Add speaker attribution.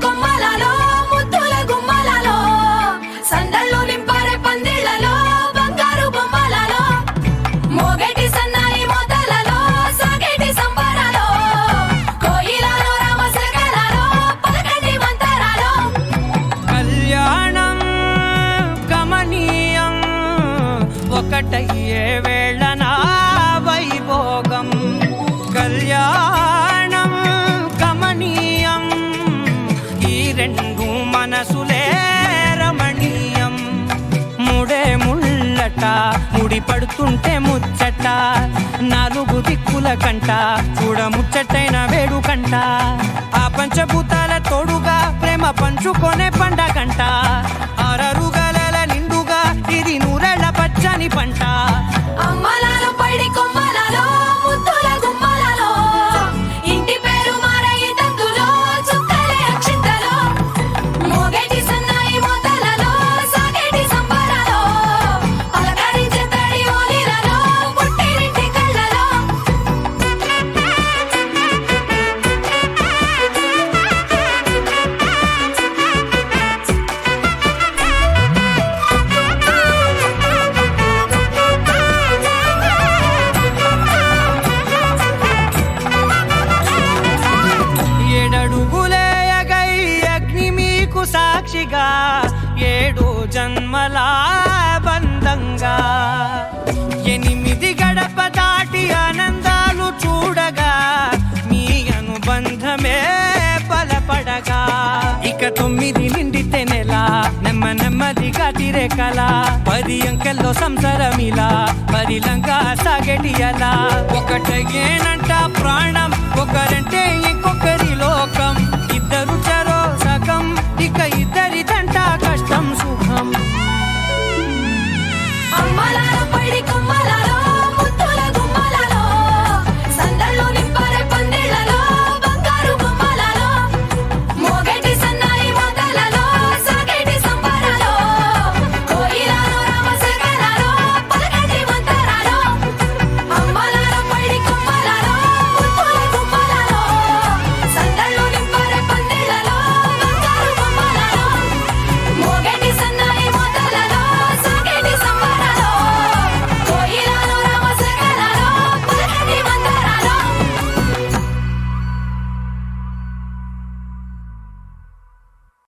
Speaker 1: కొమ్మలలో ముద్దుల గుమ్మలలో సందళ్ళు నింపారే పందిళ్లలో బంగారు బొమ్మలలో మోగేటి సన్నాయి మోతలలో సాగేటి సంబరాలో కోయిలలో రామశకలలో పలకండి మంతరాలో
Speaker 2: కళ్యాణం గమనీయం ఒకటయ్యే వేళ నా వైభోగం కళ్యాణం గమనీయం ఈ రెండు మనసులే రమణీయం ముడే ముళ్ళట ముడి పడుతుంటే ముచ్చట నాలుగు దిక్కుల కంట చూడ ముచ్చటైన వేడుకంట ఆ పంచభూతాల తోడుగా ప్రేమ పంచుకొనే పండగంట ఆరరుగల నిండుగా ఇది నూరెళ్ళ పచ్చని పంట
Speaker 1: అమ్మలలో పడి కొమ్మలలో ముద్దుల గుమ్మలలో ఇంటి పేరు మారయి తందులో చుక్కలే అక్షింతలో మోగేటి సన్నాయి మోతలలో సాగేటి సంబరాలో పలకరించే తడి ఓలిలలో పుట్టినింటి కళ్ళలో
Speaker 2: ఏడడుగులే ఎగై అగ్ని మీకు సాక్షిగా ఏడు జన్మల బంధంగా ఎనిమిది గడప దాటి ఆనందాలు చూడగా మీ అనుబంధమే బలపడగా ఇక 9 నిండితే నెల నెమ్మదిగా తిరే కల 10 అంకెల్లో సంసారమిలా పరిలంగా సాగేటి అలా ఒకటేనంట ప్రాణం ఒకరంటే ఇంకొకరి లోకం